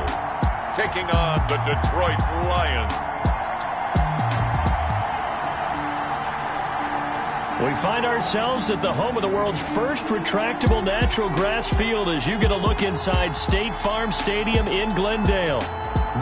Cardinals taking on the Detroit Lions. We find ourselves at the home of the world's first retractable natural grass field as you get a look inside State Farm Stadium in Glendale.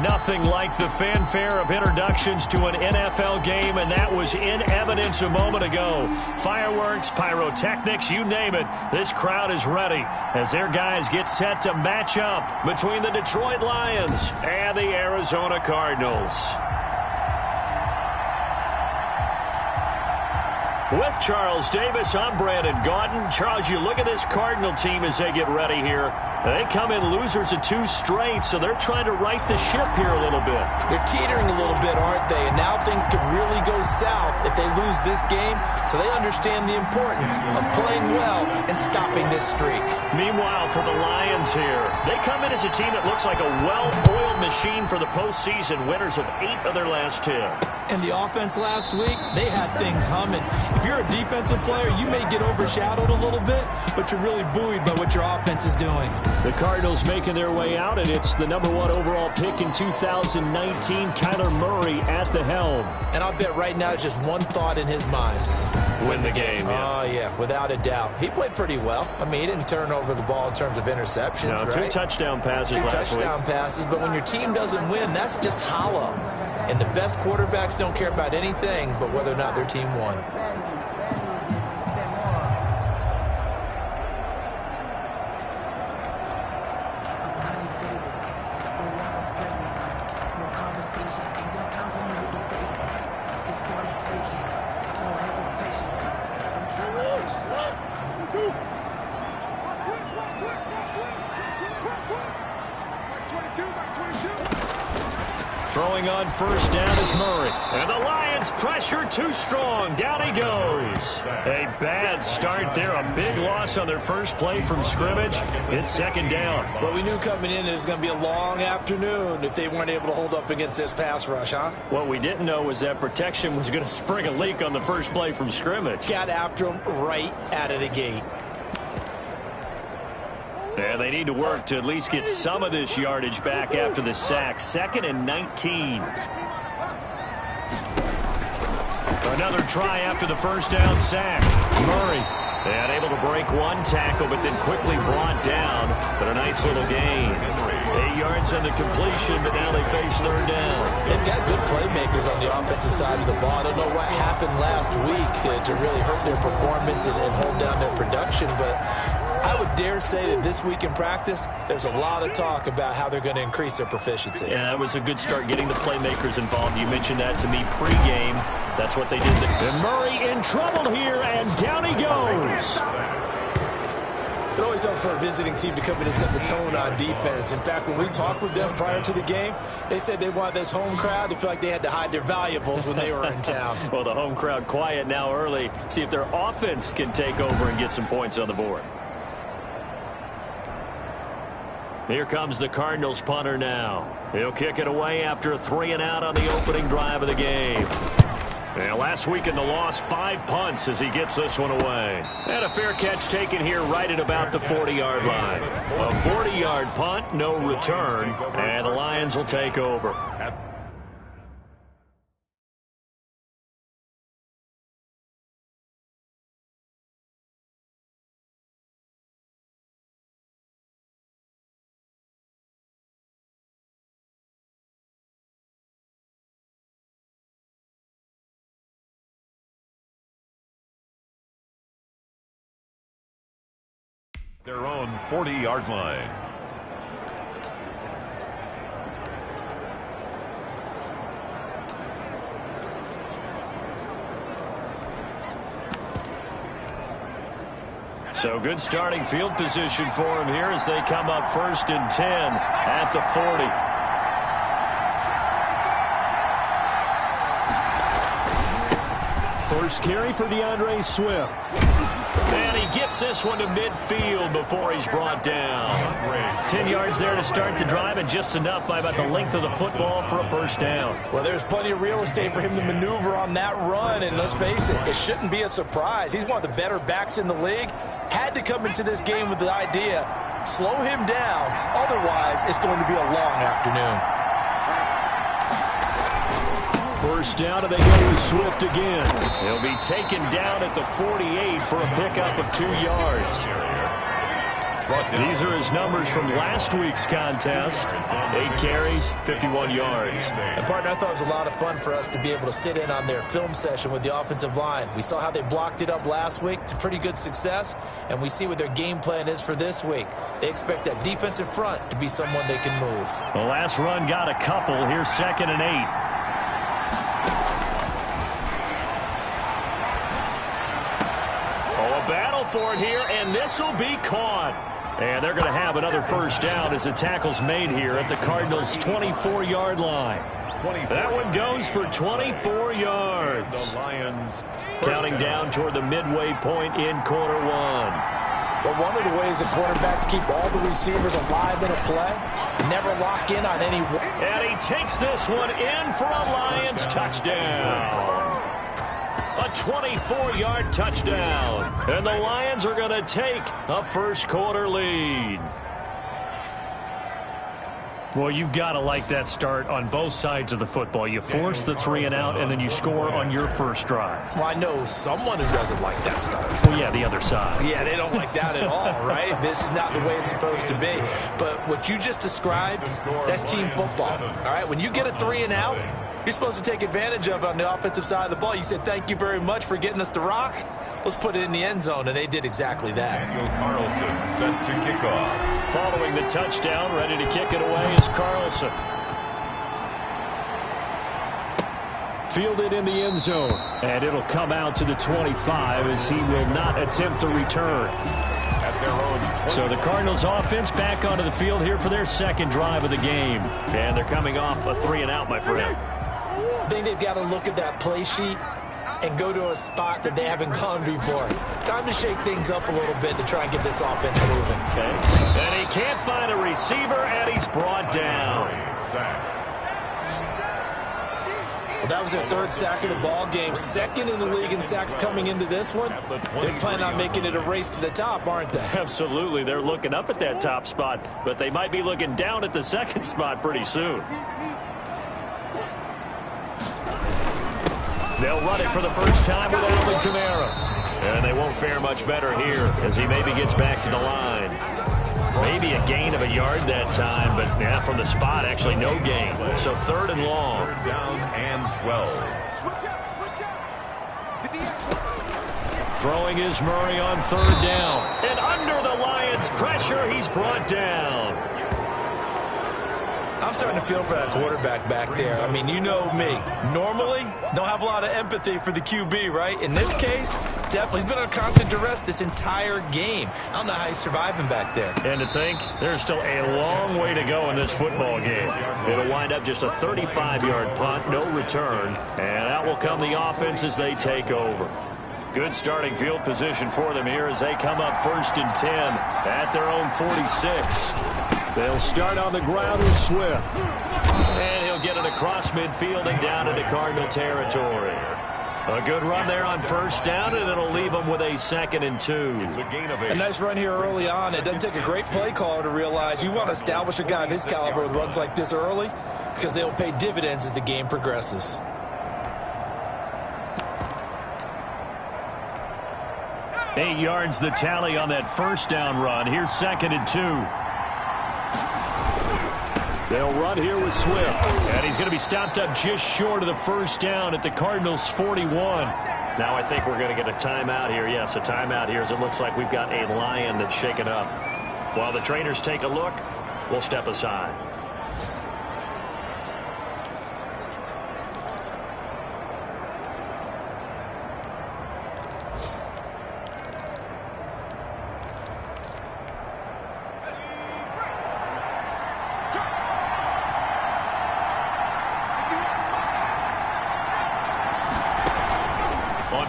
Nothing like the fanfare of introductions to an NFL game, and that was in evidence a moment ago. Fireworks, pyrotechnics, you name it. This crowd is ready as their guys get set to match up between the Detroit Lions and the Arizona Cardinals. With Charles Davis, I'm Brandon Gaudin. Charles, you look at this Cardinal team as they get ready here. They come in losers of 2 straight, so they're trying to right the ship here a little bit. They're teetering a little bit, aren't they? And now things could really go south if they lose this game, so they understand the importance of playing well and stopping this streak. Meanwhile, for the Lions here, they come in as a team that looks like a well-oiled machine for the postseason, winners of 8 of their last 10. And the offense last week, they had things humming. If you're a defensive player, you may get overshadowed a little bit, but you're really buoyed by what your offense is doing. The Cardinals making their way out, and it's the #1 overall pick in 2019, Kyler Murray at the helm. And I'll bet right now it's just one thought in his mind. Win the game, yeah. Oh, yeah, without a doubt. He played pretty well. I mean, he didn't turn over the ball in terms of interceptions, no, right? 2 touchdown passes last week. 2 touchdown passes, but when your team doesn't win, that's just hollow. And the best quarterbacks don't care about anything but whether or not their team won. Throwing on first down is Murray. And the Lions pressure too strong. Down he goes. A bad start there. A big loss on their first play from scrimmage. It's 2nd down. Well, we knew coming in it was going to be a long afternoon if they weren't able to hold up against this pass rush, huh? What we didn't know was that protection was going to spring a leak on the first play from scrimmage. Got after him right out of the gate. And they need to work to at least get some of this yardage back after the sack. 2nd and 19. Another try after the first down sack. Murray, and able to break 1 tackle, but then quickly brought down. But a nice little gain. 8 yards on the completion, but now they face 3rd down. They've got good playmakers on the offensive side of the ball. I don't know what happened last week to really hurt their performance and hold down their production, but I would dare say that this week in practice, there's a lot of talk about how they're going to increase their proficiency. Yeah, that was a good start getting the playmakers involved. You mentioned that to me pregame. That's what they did. And Murray in trouble here, and down he goes. It always helps for a visiting team to come in and set the tone on defense. In fact, when we talked with them prior to the game, they said they wanted this home crowd to feel like they had to hide their valuables when they were in town. Well, the home crowd quiet now early. See if their offense can take over and get some points on the board. Here comes the Cardinals punter now. He'll kick it away after a 3-and-out on the opening drive of the game. And last week in the loss, 5 punts as he gets this one away. And a fair catch taken here right at about the 40-yard line. A 40-yard punt, no return, and the Lions will take over. Their own 40-yard line. So good starting field position for him here as they come up 1st and 10 at the 40. First carry for DeAndre Swift. And he gets this one to midfield before he's brought down. 10 yards there to start the drive, and just enough by about the length of the football for a first down. Well, there's plenty of real estate for him to maneuver on that run, and let's face it, it shouldn't be a surprise. He's one of the better backs in the league. Had to come into this game with the idea Slow him down. Otherwise, it's going to be a long afternoon. First down, and they go with Swift again. He'll be taken down at the 48 for a pickup of 2 yards. These are his numbers from last week's contest. 8 carries, 51 yards. And, partner, I thought it was a lot of fun for us to be able to sit in on their film session with the offensive line. We saw how they blocked it up last week to pretty good success, and we see what their game plan is for this week. They expect that defensive front to be someone they can move. The last run got a couple. Here's 2nd and 8. Battle for it here, and this will be caught. And they're going to have another first down as the tackle's made here at the Cardinals' 24-yard line. That one goes for 24 yards. The Lions counting down toward the midway point in quarter 1. But one of the ways the quarterbacks keep all the receivers alive in a play, never lock in on any. And he takes this one in for a Lions touchdown. A 24-yard touchdown. And the Lions are going to take a first-quarter lead. Well, you've got to like that start on both sides of the football. You force the 3 and out, and then you score on your first drive. Well, I know someone who doesn't like that start. Well, yeah, the other side. Yeah, they don't like that at all, right? This is not the way it's supposed to be. But what you just described, that's team football, all right? When you get a 3 and out, you're supposed to take advantage of it on the offensive side of the ball. You said, thank you very much for getting us the rock. Let's put it in the end zone, and they did exactly that. Daniel Carlson set to kick off. Following the touchdown, ready to kick it away is Carlson. Fielded in the end zone, and it'll come out to the 25 as he will not attempt to return. At their own. So the Cardinals offense back onto the field here for their second drive of the game. And they're coming off a 3 and out, my friend. I think they've got to look at that play sheet and go to a spot that they haven't gone before. Time to shake things up a little bit to try and get this offense moving. Okay. And he can't find a receiver, and he's brought down. Well, that was their 3rd sack of the ball game. 2nd in the league in sacks coming into this one. They're planning on making it a race to the top, aren't they? Absolutely. They're looking up at that top spot, but they might be looking down at the 2nd spot pretty soon. They'll run it for the first time with Alvin Kamara. And they won't fare much better here as he maybe gets back to the line. Maybe a gain of a yard that time, but yeah, from the spot, actually no gain. So 3rd and long. 3rd down and 12. Throwing is Murray on 3rd down. And under the Lions' pressure, he's brought down. I'm starting to feel for that quarterback back there. I mean, you know me. Normally, don't have a lot of empathy for the QB, right? In this case, definitely. He's been on constant duress this entire game. I don't know how he's surviving back there. And to think, there's still a long way to go in this football game. It'll wind up just a 35-yard punt, no return. And out will come the offense as they take over. Good starting field position for them here as they come up 1st and 10 at their own 46. They'll start on the ground with Swift. And he'll get it across midfield and down into Cardinal territory. A good run there on 1st down, and it'll leave them with a 2nd and 2. It's a gain of 8. A nice run here early on. It doesn't take a great play caller to realize you want to establish a guy of his caliber with runs like this early because they'll pay dividends as the game progresses. Eight yards the tally on that 1st down run. Here's 2nd and 2. They'll run here with Swift. And he's going to be stopped up just short of the 1st down at the Cardinals' 41. Now I think we're going to get a timeout here. Yes, a timeout here as it looks like we've got a Lion that's shaken up. While the trainers take a look, we'll step aside.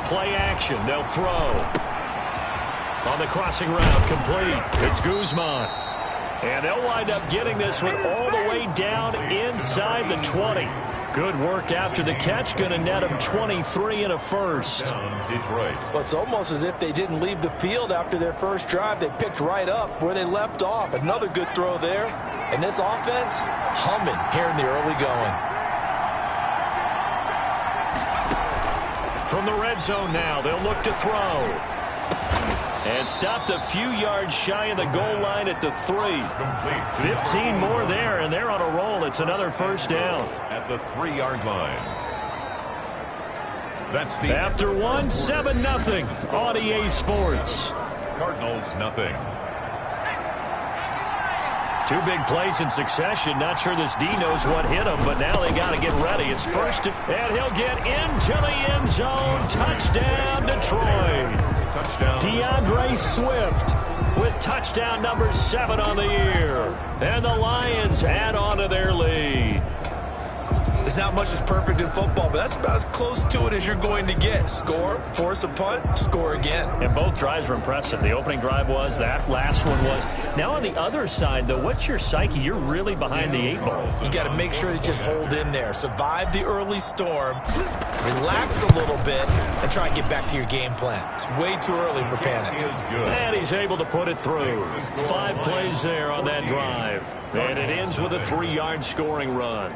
Play action. They'll throw. On the crossing route, complete. It's Guzman. And they'll wind up getting this one all the way down inside the 20. Good work after the catch. Going to net him 23 and a first. Detroit. Well, it's almost as if they didn't leave the field after their first drive. They picked right up where they left off. Another good throw there. And this offense, humming here in the early going. From the red zone now, they'll look to throw. And stopped a few yards shy of the goal line at the 3. 15 more there, and they're on a roll. It's another first down. At the 3-yard line. That's the After one, 7-0 on EA Sports. Cardinals nothing. Two big plays in succession. Not sure this D knows what hit him, but now they got to get ready. It's first, and he'll get into the end zone. Touchdown, Detroit. Touchdown. DeAndre Swift with touchdown number 7 on the year. And the Lions add on to their lead. There's not much that's perfect in football, but that's about as close to it as you're going to get. Score, force a punt, score again. And both drives were impressive. The opening drive was, that last one was. Now on the other side, though, what's your psyche? You're really behind the 8 ball. You got to make sure you just hold in there. Survive the early storm, relax a little bit, and try and get back to your game plan. It's way too early for panic. And he's able to put it through. 5 plays there on that drive. And it ends with a 3-yard scoring run.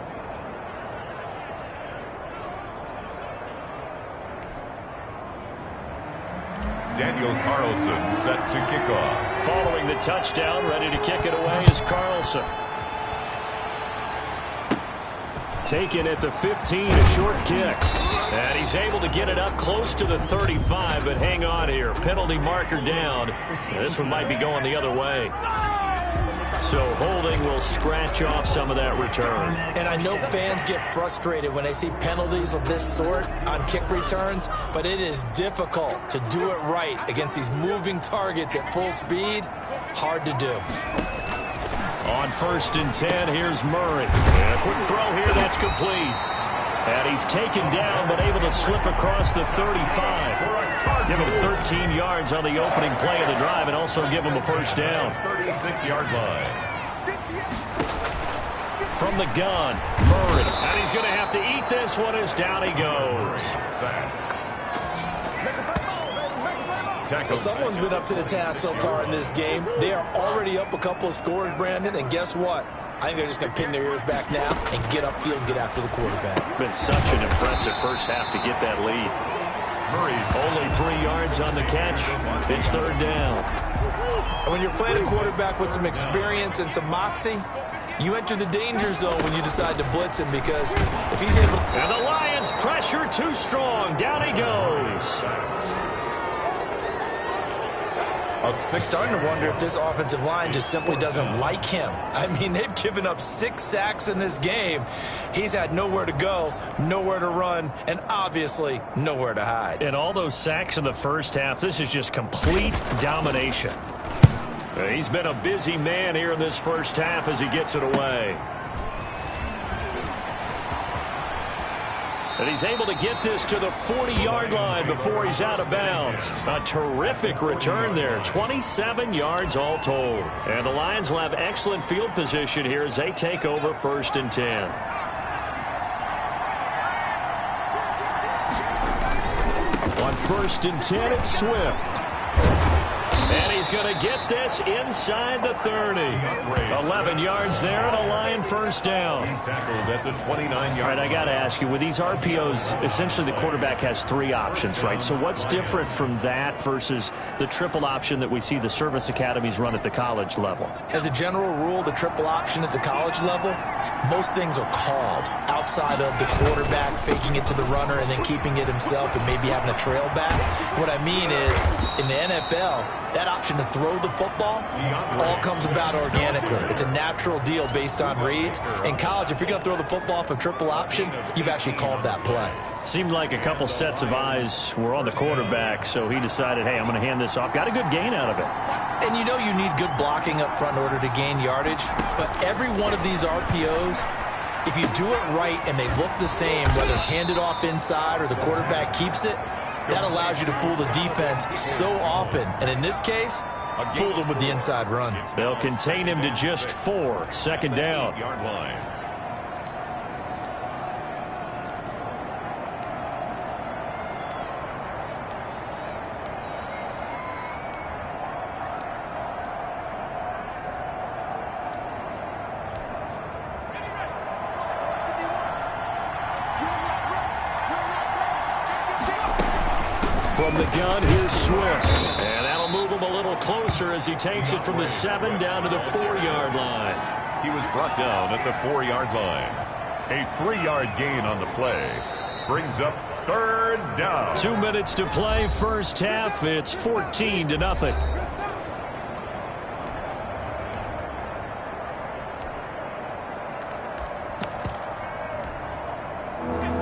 Daniel Carlson set to kick off. Following the touchdown, ready to kick it away is Carlson. Taken at the 15, a short kick. And he's able to get it up close to the 35, but hang on here. Penalty marker down. This one might be going the other way. So holding will scratch off some of that return. And I know fans get frustrated when they see penalties of this sort on kick returns, but it is difficult to do it right against these moving targets at full speed. Hard to do. On 1st and 10, here's Murray. And a quick throw here, that's complete. And he's taken down, but able to slip across the 35. Give him 13 yards on the opening play of the drive and also give him a first down. 36-yard line. From the gun, Murray. And he's going to have to eat this one as down he goes. Someone's been up to the task so far in this game. They are already up a couple of scores, Brandon, and guess what? I think they're just going to pin their ears back now and get upfield and get after the quarterback. Been such an impressive first half to get that lead. Murray's only 3 yards on the catch. It's 3rd down. And when you're playing a quarterback with some experience and some moxie, you enter the danger zone when you decide to blitz him, because if he's able to... And the Lions pressure too strong. Down he goes. I'm starting to wonder if this offensive line just simply doesn't like him. I mean, they've given up 6 sacks in this game. He's had nowhere to go, nowhere to run, and obviously nowhere to hide. And all those sacks in the first half, this is just complete domination. He's been a busy man here in this first half as he gets it away. And he's able to get this to the 40-yard line before he's out of bounds. A terrific return there. 27 yards all told. And the Lions will have excellent field position here as they take over 1st and 10. On 1st and 10, it's Swift. And he's going to get this inside the 30. 11 yards there and a Lion first down. He's tackled at the 29-yard. All right, I got to ask you, with these RPOs, essentially the quarterback has 3 options, right? So what's different from that versus the triple option that we see the service academies run at the college level? As a general rule, the triple option at the college level, most things are called outside of the quarterback faking it to the runner and then keeping it himself and maybe having a trail back. What I mean is, in the NFL, that option to throw the football all comes about organically. It's a natural deal based on reads. In college, if you're going to throw the football off a triple option, you've actually called that play. Seemed like a couple sets of eyes were on the quarterback, so he decided, hey, I'm going to hand this off. Got a good gain out of it. And you know you need good blocking up front in order to gain yardage, but every one of these RPOs, if you do it right and they look the same, whether it's handed off inside or the quarterback keeps it, that allows you to fool the defense so often. And in this case, fooled them with the inside run. They'll contain him to just 4. 2nd down. From the gun, here's Swift. And that'll move him a little closer as he takes it from the 7 down to the 4-yard line. He was brought down at the 4-yard line. A 3-yard gain on the play brings up 3rd down. 2 minutes to play, first half. It's 14-0.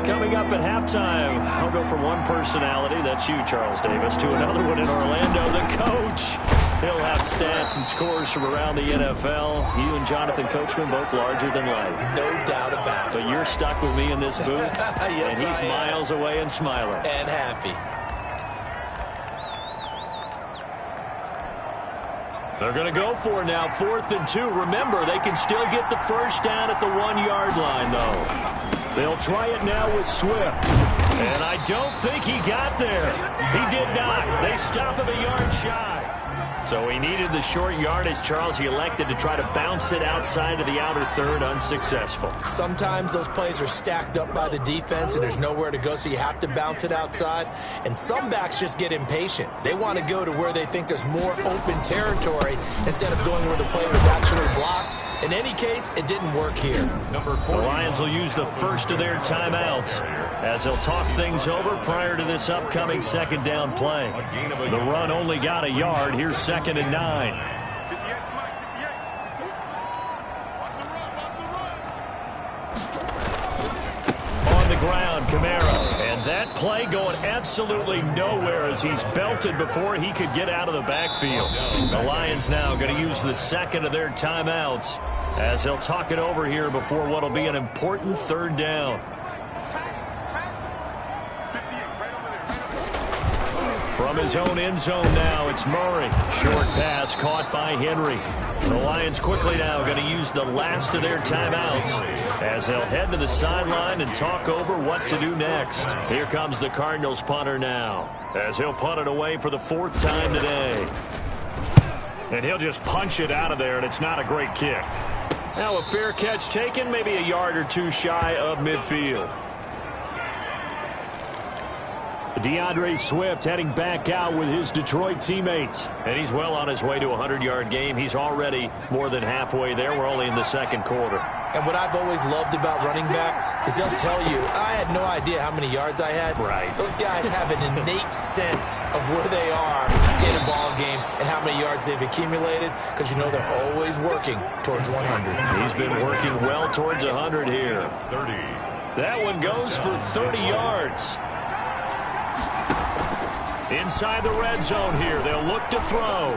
Coming up at halftime, I'll go from one personality, that's you, Charles Davis, to another one in Orlando, the coach. He'll have stats and scores from around the NFL. You and Jonathan Coachman both larger than life. No doubt about it. But you're stuck with me in this booth, yes, and he's miles away and smiling. And happy. They're going to go for it now, 4th and 2. Remember, they can still get the first down at the 1-yard line, though. They'll try it now with Swift. And I don't think he got there. He did not. They stop him a yard shy. So he needed the short yardage, Charles. He elected to try to bounce it outside of the outer third, unsuccessful. Sometimes those plays are stacked up by the defense and there's nowhere to go, so you have to bounce it outside. And some backs just get impatient. They want to go to where they think there's more open territory instead of going where the play was actually blocked. In any case, it didn't work here. The Lions will use the first of their timeouts as they'll talk things over prior to this upcoming 2nd down play. The run only got a yard. Here's 2nd and 9. On the ground, Kamara. And that play going absolutely nowhere as he's belted before he could get out of the backfield. The Lions now going to use the 2nd of their timeouts as they'll talk it over here before what will be an important 3rd down. From his own end zone now, it's Murray. Short pass caught by Henry. The Lions quickly now going to use the last of their timeouts as they'll head to the sideline and talk over what to do next. Here comes the Cardinals punter now as he'll punt it away for the 4th time today. And he'll just punch it out of there, and it's not a great kick. Now a fair catch taken, maybe a yard or two shy of midfield. DeAndre Swift heading back out with his Detroit teammates. And he's well on his way to a 100-yard game. He's already more than halfway there. We're only in the 2nd quarter. And what I've always loved about running backs is they'll tell you, I had no idea how many yards I had. Right. Those guys have an innate sense of where they are in a ball game and how many yards they've accumulated because you know they're always working towards 100. He's been working well towards 100 here. 30. That one goes for 30 yards. Inside the red zone here, they'll look to throw.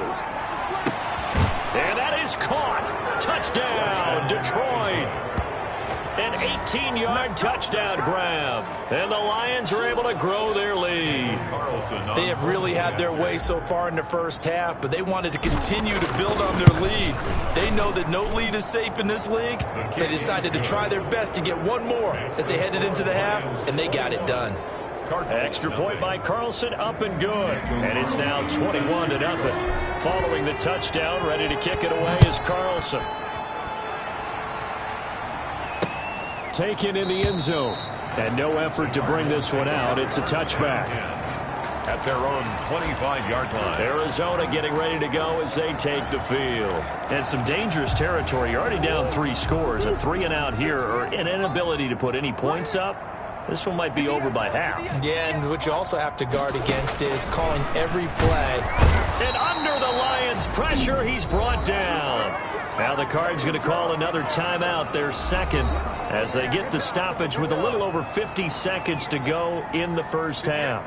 And that is caught. Touchdown, Detroit. An 18-yard touchdown grab. And the Lions are able to grow their lead. They have really had their way so far in the first half, but they wanted to continue to build on their lead. They know that no lead is safe in this league, so they decided to try their best to get one more as they headed into the half, and they got it done. Extra point by Carlson, up and good. And it's now 21-0. Following the touchdown, ready to kick it away is Carlson. Taken in the end zone. And no effort to bring this one out. It's a touchback. At their own 25-yard line. Arizona getting ready to go as they take the field. And some dangerous territory. You're already down 3 scores. A 3-and-out here or an inability to put any points up. This one might be over by half. Yeah, and what you also have to guard against is calling every play. And under the Lions' pressure, he's brought down. Now the Cards going to call another timeout, their 2nd, as they get the stoppage with a little over 50 seconds to go in the first half.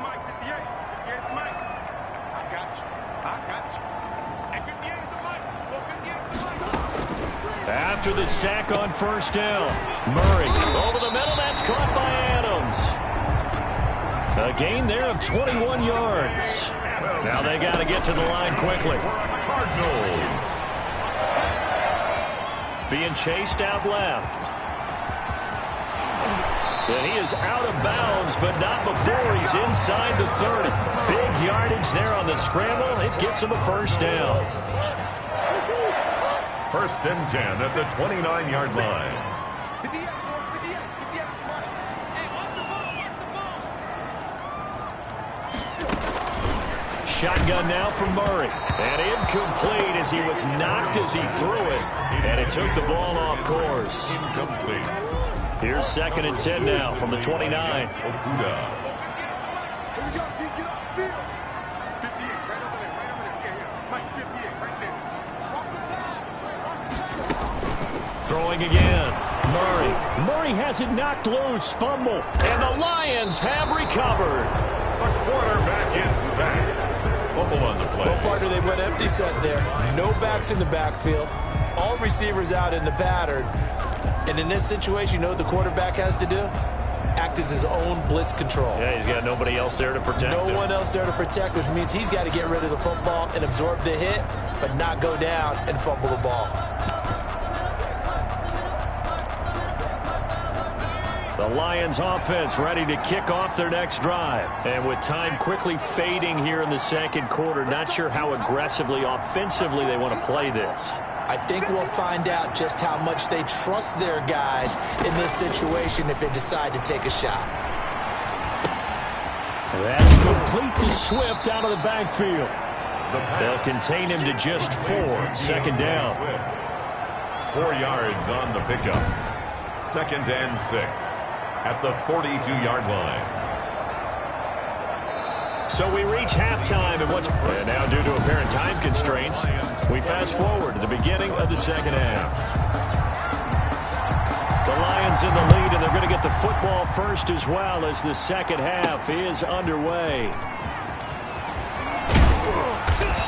After the sack on first down, Murray over the middle, that's caught by Adams. A gain there of 21 yards. Now they got to get to the line quickly. Cardinals. Being chased out left. And he is out of bounds, but not before he's inside the 30. Big yardage there on the scramble. It gets him a first down. 1st and 10 at the 29-yard line. shotgun now from Murray. And incomplete as he was knocked as he threw it. And it took the ball off course. Incomplete. Here's 2nd and 10 now from the 29. Okudah. Throwing again. Murray. Murray has it knocked loose. Fumble. And the Lions have recovered. The quarterback is sacked. Fumble on the play. Well, partner, they went empty set there. No backs in the backfield. All receivers out in the pattern. And in this situation, you know what the quarterback has to do? Act as his own blitz control. Yeah, he's got nobody else there to protect him. No one else there to protect, which means he's got to get rid of the football and absorb the hit, but not go down and fumble the ball. The Lions offense ready to kick off their next drive. And with time quickly fading here in the second quarter, not sure how aggressively, offensively they want to play this. I think we'll find out just how much they trust their guys in this situation if they decide to take a shot. That's complete to Swift out of the backfield. They'll contain him to just 4. 2nd down. 4 yards on the pickup. 2nd and 6 at the 42-yard line. So we reach halftime, and now due to apparent time constraints, we fast forward to the beginning of the second half. The Lions in the lead, and they're going to get the football first as well as the second half is underway.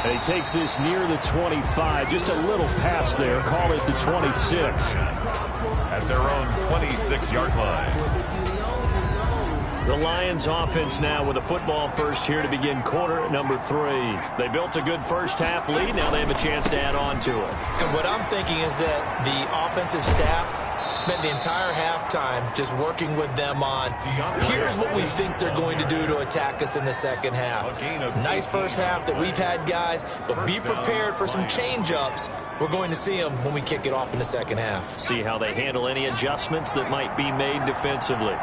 And he takes this near the 25, just a little pass there, call it the 26. At their own 26-yard line. The Lions offense now with a football first here to begin quarter number 3. They built a good first half lead. Now they have a chance to add on to it. And what I'm thinking is that the offensive staff spent the entire halftime just working with them on, here's what we think they're going to do to attack us in the second half. Nice first half that we've had, guys, but be prepared for some change-ups. We're going to see them when we kick it off in the second half. See how they handle any adjustments that might be made defensively.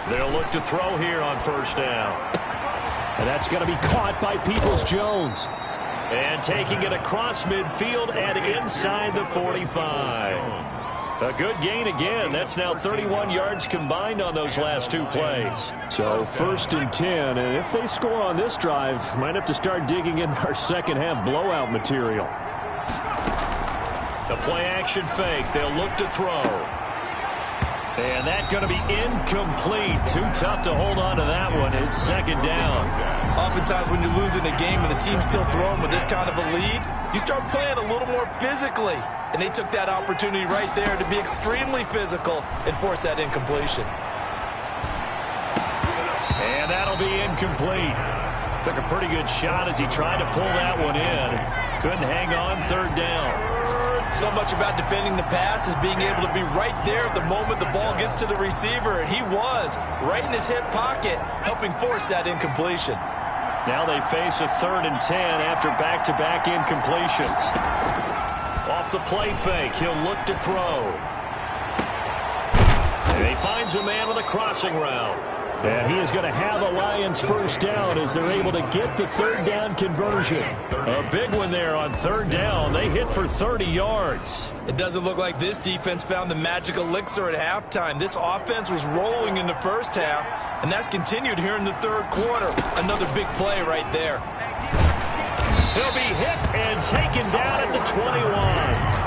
They'll look to throw here on first down. And that's going to be caught by Peoples-Jones. And taking it across midfield and inside the 45. A good gain again. That's now 31 yards combined on those last 2 plays. So 1st and 10. And if they score on this drive, might have to start digging in our second half blowout material. The play action fake. They'll look to throw. And that's going to be incomplete. Too tough to hold on to that one. It's 2nd down. Oftentimes when you're losing a game and the team's still throwing with this kind of a lead, you start playing a little more physically. And they took that opportunity right there to be extremely physical and force that incompletion. And that'll be incomplete. Took a pretty good shot as he tried to pull that one in. Couldn't hang on 3rd down. So much about defending the pass is being able to be right there at the moment the ball gets to the receiver, and he was right in his hip pocket, helping force that incompletion. Now they face a 3rd and 10 after back-to-back incompletions. Off the play fake, he'll look to throw. And he finds a man with a crossing route. And he is going to have a Lions first down as they're able to get the 3rd down conversion. A big one there on 3rd down. They hit for 30 yards. It doesn't look like this defense found the magic elixir at halftime. This offense was rolling in the first half, and that's continued here in the 3rd quarter. Another big play right there. He'll be hit and taken down at the 21.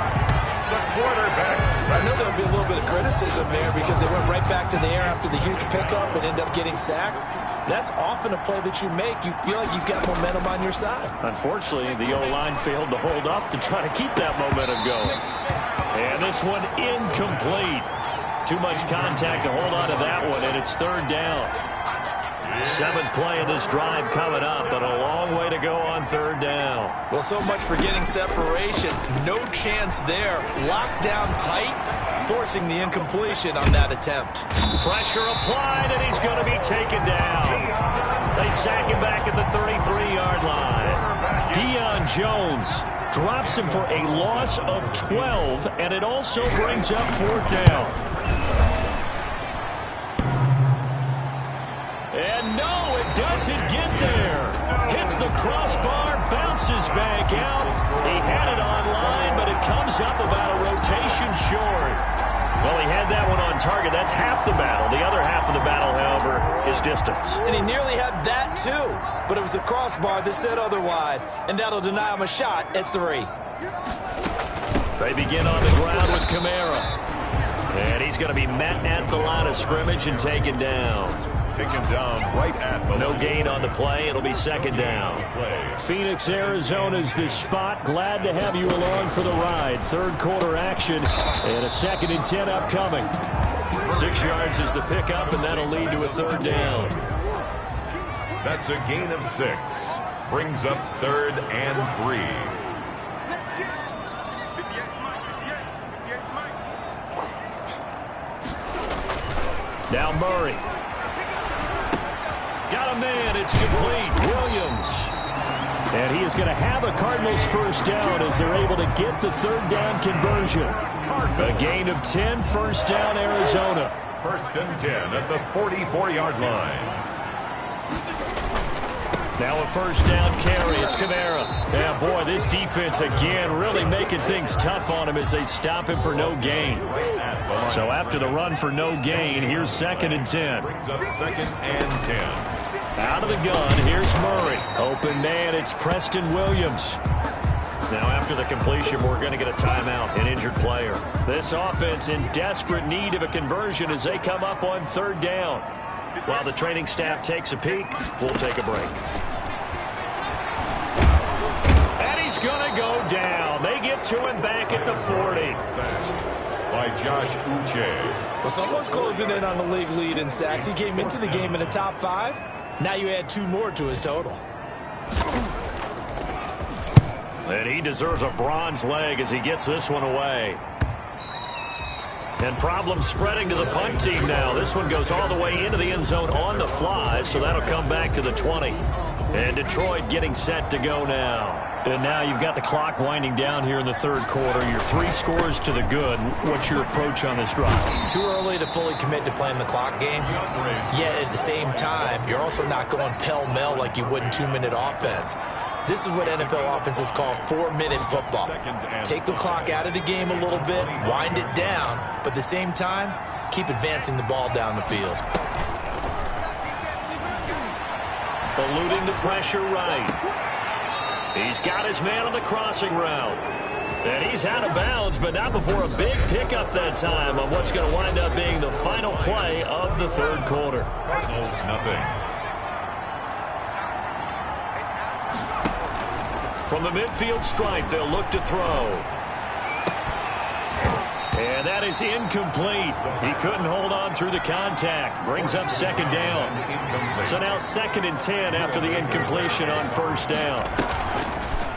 The quarterback. I know there'll be a little bit of criticism there because they went right back to the air after the huge pickup and ended up getting sacked. That's often a play that you make. You feel like you've got momentum on your side. Unfortunately, the O-line failed to hold up to try to keep that momentum going. And this one incomplete. Too much contact to hold on to that one, and it's 3rd down. 7th play of this drive coming up, but a long way to go on 3rd down. Well, so much for getting separation. No chance there. Locked down tight, forcing the incompletion on that attempt. Pressure applied, and he's going to be taken down. They sack him back at the 33-yard line. Deion Jones Drops him for a loss of 12, and it also brings up 4th down. And no, it doesn't get there. Hits the crossbar, bounces back out. He had it online, but it comes up about a rotation short. Well, he had that one on target. That's half the battle. The other half of the battle, however, is distance. And he nearly had that, too. But it was the crossbar that said otherwise. And that'll deny him a shot at 3. They begin on the ground with Kamara. And he's going to be met at the line of scrimmage and taken down. Taken down right at the no gain on the play. It'll be 2nd down. Phoenix, Arizona's the spot. Glad to have you along for the ride. 3rd quarter action and a 2nd and 10 upcoming. 6 yards is the pickup, and that'll lead to a 3rd down. That's a gain of 6. Brings up 3rd and 3. Now Murray. Got a man. It's complete. Williams. And he is going to have a Cardinals 1st down as they're able to get the 3rd down conversion. A gain of 10, 1st down, Arizona. 1st and 10 at the 44-yard line. Now a 1st down carry. It's Kamara. Yeah, boy, this defense again really making things tough on him as they stop him for no gain. So after the run for no gain, here's 2nd and 10. Brings up 2nd and 10. Out of the gun, here's Murray. Open man, it's Preston Williams. Now after the completion, we're going to get a timeout, an injured player. This offense in desperate need of a conversion as they come up on 3rd down. While the training staff takes a peek, we'll take a break. And he's going to go down. They get to him back at the 40. By Josh Uche. Well, someone's closing in on the league lead in sacks. He came into the game in the top 5. Now you add 2 more to his total. And he deserves a bronze leg as he gets this one away. And problems spreading to the punt team now. This one goes all the way into the end zone on the fly, so that'll come back to the 20. And Detroit getting set to go now. And now you've got the clock winding down here in the 3rd quarter. You're 3 scores to the good. What's your approach on this drive? Too early to fully commit to playing the clock game. Yet at the same time, you're also not going pell-mell like you would in 2-minute offense. This is what NFL offenses call 4-minute football. Take the clock out of the game a little bit, wind it down, but at the same time, keep advancing the ball down the field. Eluding the pressure right. He's got his man on the crossing route. And he's out of bounds, but not before a big pickup that time on what's going to wind up being the final play of the 3rd quarter. Cardinals nothing. From the midfield stripe, they'll look to throw. And that is incomplete. He couldn't hold on through the contact. Brings up 2nd down. So now 2nd and 10 after the incompletion on 1st down.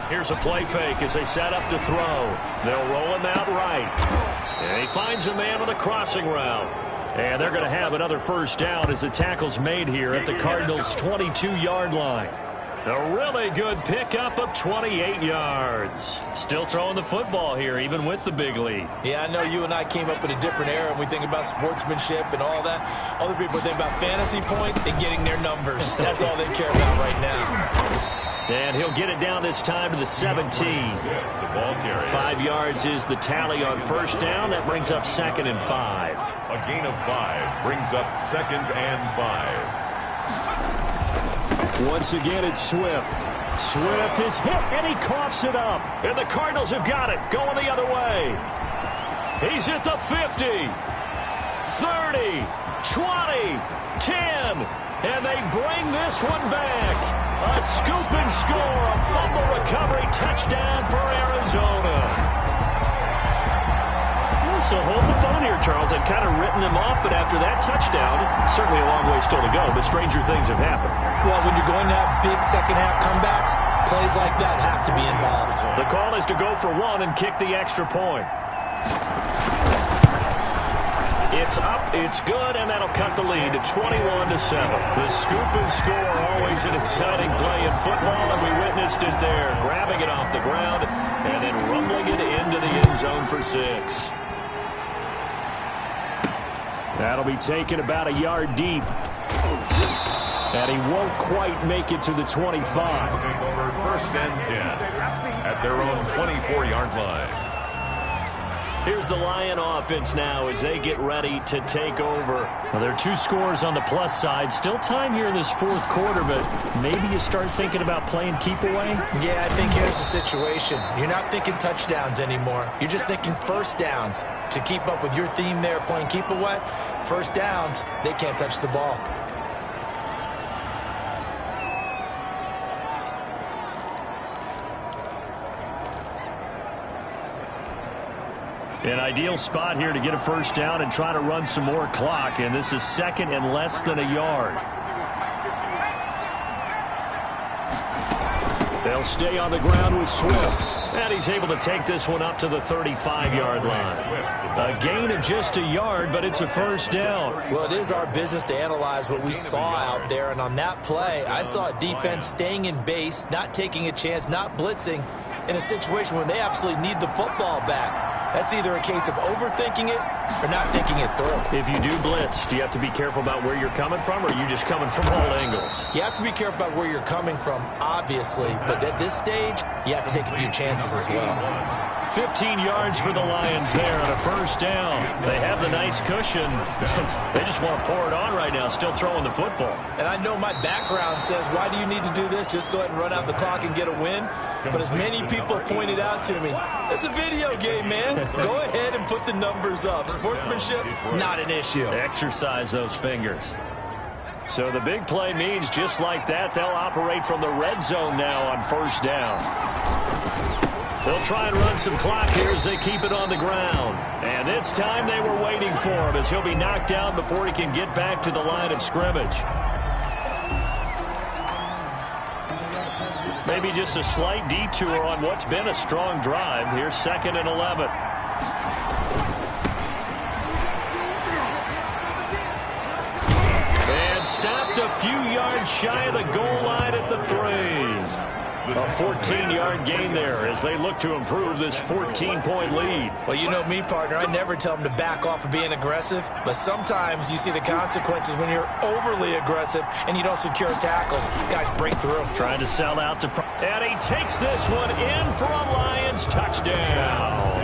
Here's a play fake as they set up to throw. They'll roll him out right. And he finds a man on the crossing route. And they're going to have another 1st down as the tackle's made here at the Cardinals' 22-yard line. A really good pickup of 28 yards. Still throwing the football here, even with the big lead. Yeah, I know you and I came up in a different era, and we think about sportsmanship and all that. Other people think about fantasy points and getting their numbers. That's all they care about right now. And he'll get it down this time to the 17. The ball carrier. 5 yards is the tally on 1st down. That brings up 2nd and 5. A gain of 5 brings up 2nd and 5. Once again, it's Swift. Swift is hit, and he coughs it up. And the Cardinals have got it, going the other way. He's at the 50, 30, 20, 10, and they bring this one back. A scoop and score, a fumble recovery touchdown for Arizona. So hold the phone here, Charles. I've kind of written them off, but after that touchdown, certainly a long way still to go, but stranger things have happened. Well, when you're going to have big second-half comebacks, plays like that have to be involved. The call is to go for 1 and kick the extra point. It's up, it's good, and that'll cut the lead to 21-7. The scoop and score, always an exciting play in football, and we witnessed it there, grabbing it off the ground and then rumbling it into the end zone for 6. That'll be taken about a yard deep. And he won't quite make it to the 25. Over 1st and 10 at their own 24-yard line. Here's the Lion offense now as they get ready to take over. Well, there are 2 scores on the plus side. Still time here in this 4th quarter, but maybe you start thinking about playing keep away? Yeah, I think here's the situation. You're not thinking touchdowns anymore. You're just thinking first downs. To keep up with your theme there, playing keep away, first downs, they can't touch the ball. An ideal spot here to get a first down and try to run some more clock, and this is 2nd and less than a yard. They'll stay on the ground with Swift, and he's able to take this one up to the 35-yard line. A gain of just a yard, but it's a first down. Well, it is our business to analyze what we saw out there, and on that play, I saw a defense staying in base, not taking a chance, not blitzing, in a situation when they absolutely need the football back. That's either a case of overthinking it or not thinking it through. If you do blitz, do you have to be careful about where you're coming from, or are you just coming from all angles? You have to be careful about where you're coming from, obviously, but at this stage, you have to take a few chances as well. 15 yards for the Lions there on a first down. They have the nice cushion. They just want to pour it on right now, still throwing the football. And I know my background says, why do you need to do this? Just go ahead and run out the clock and get a win. But as many people pointed out to me, it's a video game, man. Go ahead and put the numbers up. Sportsmanship, not an issue. Exercise those fingers. So the big play means just like that, they'll operate from the red zone now on first down. They'll try and run some clock here as they keep it on the ground. And this time they were waiting for him as he'll be knocked down before he can get back to the line of scrimmage. Maybe just a slight detour on what's been a strong drive. Here's 2nd and 11. And stopped a few yards shy of the goal line at the 3. A 14-yard gain there as they look to improve this 14-point lead. Well, you know me, partner. I never tell them to back off of being aggressive, but sometimes you see the consequences when you're overly aggressive and you don't secure tackles. Guys break through. Trying to sell out to... And he takes this one in for a Lions touchdown.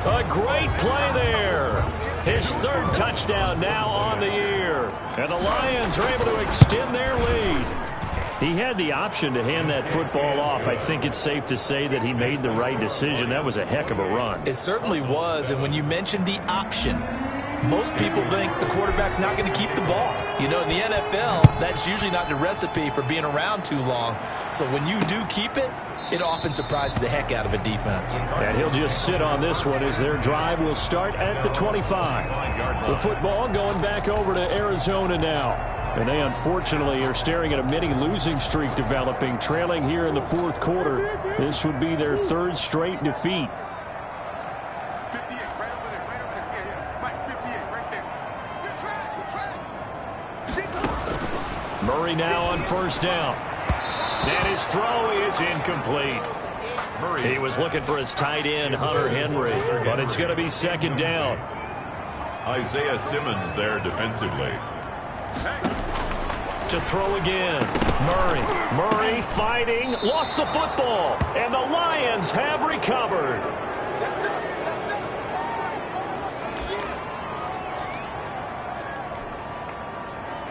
A great play there. His 3rd touchdown now on the year. And the Lions are able to extend their lead. He had the option to hand that football off. I think it's safe to say that he made the right decision. That was a heck of a run. It certainly was, and when you mentioned the option, most people think the quarterback's not going to keep the ball. You know, in the NFL, that's usually not the recipe for being around too long. So when you do keep it, it often surprises the heck out of a defense. And he'll just sit on this one as their drive will start at the 25. The football going back over to Arizona now. And they unfortunately are staring at a mini losing streak developing, trailing here in the 4th quarter. This would be their 3rd straight defeat. Murray now on first down. And his throw is incomplete. He was looking for his tight end, Hunter Henry, but it's going to be 2nd down. Isaiah Simmons there defensively. To throw again. Murray fighting, lost the football, and the Lions have recovered.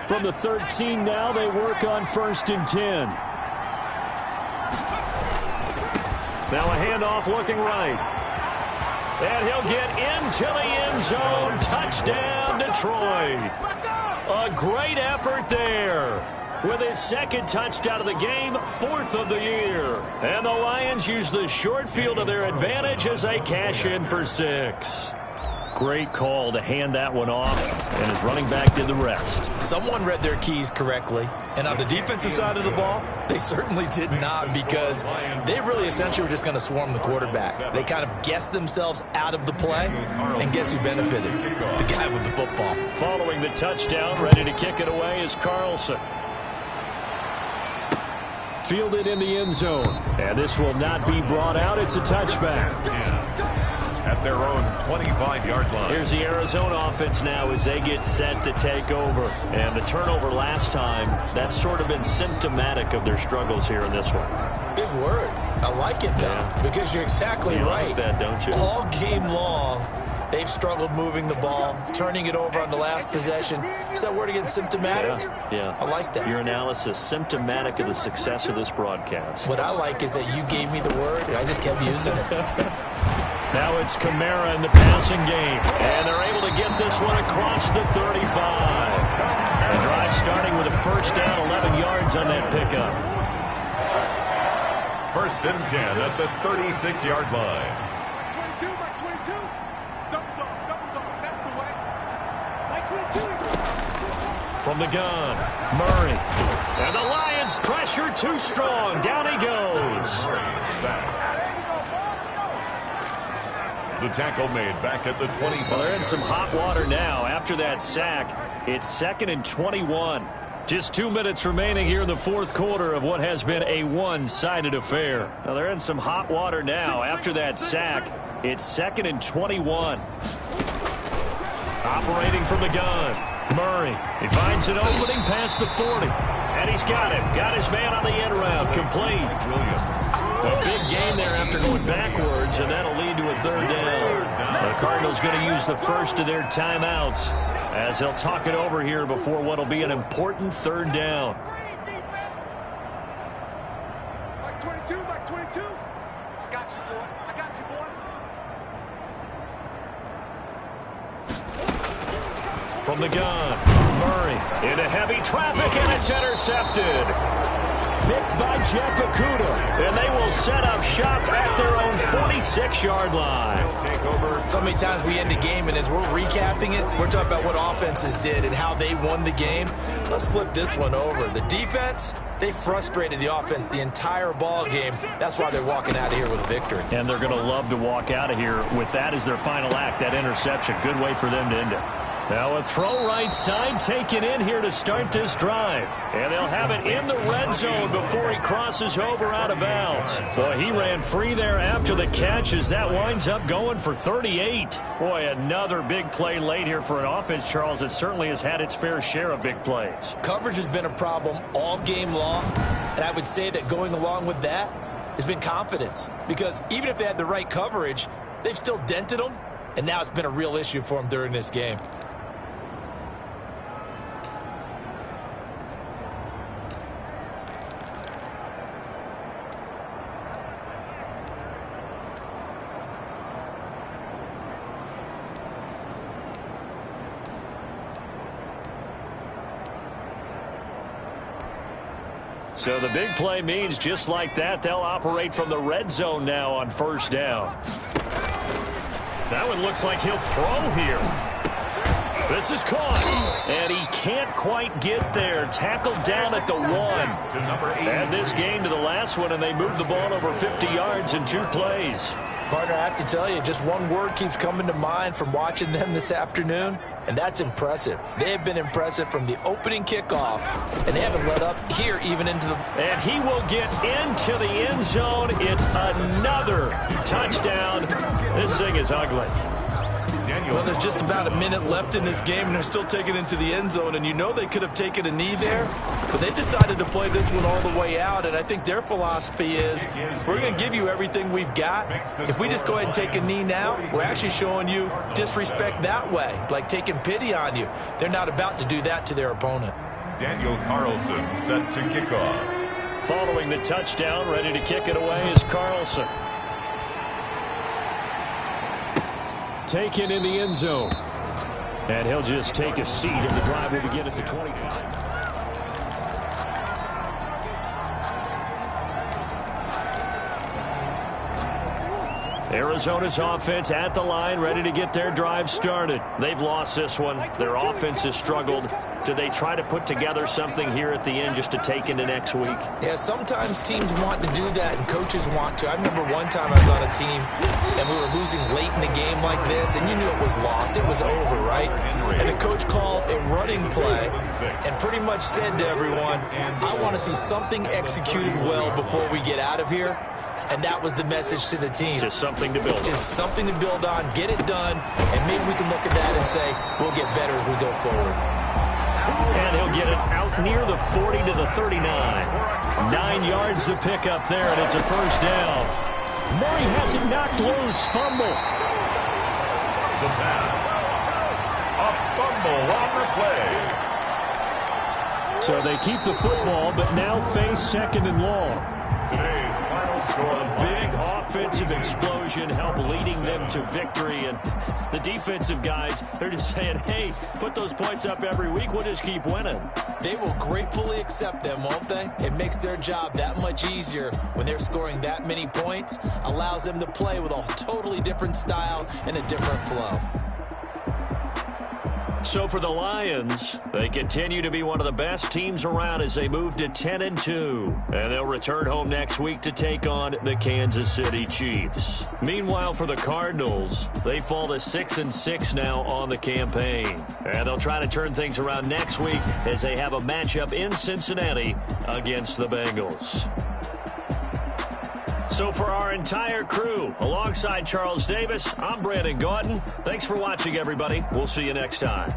From the 13 now, they work on 1st and 10. Now a handoff looking right. And he'll get into the end zone. Touchdown, Detroit. A great effort there. With his 2nd touchdown of the game, 4th of the year. And the Lions use the short field to their advantage as they cash in for 6. Great call to hand that one off, and his running back did the rest. Someone read their keys correctly, and on the defensive side of the ball, they certainly did not, because they really essentially were just going to swarm the quarterback. They kind of guessed themselves out of the play, and guess who benefited? The guy with the football. Following the touchdown, ready to kick it away is Carlson. Fielded in the end zone, and this will not be brought out. It's a touchback. At their own 25-yard line. Here's the Arizona offense now as they get set to take over. And the turnover last time, that's sort of been symptomatic of their struggles here in this one. Big word. I like it, though, because you're exactly right. Like that, don't you? All game long, they've struggled moving the ball, turning it over on the last possession. Is that word again, symptomatic? Yeah. I like that. Your analysis, symptomatic of the success of this broadcast. What I like is that you gave me the word, and I just kept using it. Now it's Kamara in the passing game. And they're able to get this one across the 35. The drive starting with a first down, 11 yards on that pickup. First and 10 at the 36-yard line. 22, Mike 22. Double dog, that's the way. Mike 22. From the gun, Murray. And the Lions pressure too strong. Down he goes. The tackle made back at the 25. Well, they're in some hot water now. After that sack, it's 2nd and 21. Just 2 minutes remaining here in the fourth quarter of what has been a one-sided affair. Now they're in some hot water now. After that sack, it's 2nd and 21. Operating from the gun, Murray. He finds an opening past the 40. And he's got it. Got his man on the end route. Complete. A big gain there after going backwards, and that'll lead to a third down. The Cardinals going to use the first of their timeouts as they'll talk it over here before what will be an important third down. Mike 22, Mike 22. I got you, boy. I got you, boy. From the gun, Murray into heavy traffic, and it's intercepted. Picked by Jeff Okudah, and they will set up shop at their own 46-yard line. So many times we end the game, and as we're recapping it, we're talking about what offenses did and how they won the game. Let's flip this one over. The defense, they frustrated the offense the entire ball game. That's why they're walking out of here with a victory. And they're going to love to walk out of here with that as their final act, that interception. Good way for them to end it. Now a throw right side taken in here to start this drive. And they'll have it in the red zone before he crosses over out of bounds. Boy, he ran free there after the catch as that winds up going for 38. Boy, another big play late here for an offense, Charles, that certainly has had its fair share of big plays. Coverage has been a problem all game long, and I would say that going along with that has been confidence. Because even if they had the right coverage, they've still dented them, and now it's been a real issue for them during this game. So the big play means just like that, they'll operate from the red zone now on first down. That one looks like he'll throw here. This is caught, and he can't quite get there. Tackled down at the 1. Add this game to the last one, and they moved the ball over 50 yards in 2 plays. Partner, I have to tell you, just one word keeps coming to mind from watching them this afternoon, and that's impressive. They have been impressive from the opening kickoff, and they haven't let up here even into the... And he will get into the end zone. It's another touchdown. This thing is ugly. Well, there's just about a minute left in this game, and they're still taking it into the end zone. And you know they could have taken a knee there, but they decided to play this one all the way out. And I think their philosophy is, we're going to give you everything we've got. If we just go ahead and take a knee now, we're actually showing you disrespect that way, like taking pity on you. They're not about to do that to their opponent. Daniel Carlson set to kick off. Following the touchdown, ready to kick it away is Carlson. Taken in the end zone. And he'll just take a seat, and the drive will begin at the 25. Arizona's offense at the line, ready to get their drive started. They've lost this one. Their offense has struggled. Do they try to put together something here at the end just to take into next week? Yeah, sometimes teams want to do that and coaches want to. I remember one time I was on a team and we were losing late in the game like this, and you knew it was lost. It was over, right? And the coach called a running play and pretty much said to everyone, I want to see something executed well before we get out of here. And that was the message to the team. Just something to build on. Just something to build on, get it done, and maybe we can look at that and say, we'll get better as we go forward. And he'll get it out near the 40 to the 39. 9 yards to pick up there, and it's a first down. Murray has it knocked loose. Fumble. The pass. A fumble on the play. So they keep the football, but now face second and long. Today's final score. A big offensive explosion helped leading them to victory. And the defensive guys, they're just saying, hey, put those points up every week. We'll just keep winning. They will gratefully accept them, won't they? It makes their job that much easier when they're scoring that many points. Allows them to play with a totally different style and a different flow. So for the Lions, they continue to be one of the best teams around as they move to 10-2. And they'll return home next week to take on the Kansas City Chiefs. Meanwhile, for the Cardinals, they fall to 6-6 now on the campaign. And they'll try to turn things around next week as they have a matchup in Cincinnati against the Bengals. So for our entire crew, alongside Charles Davis, I'm Brandon Gaudin. Thanks for watching, everybody. We'll see you next time.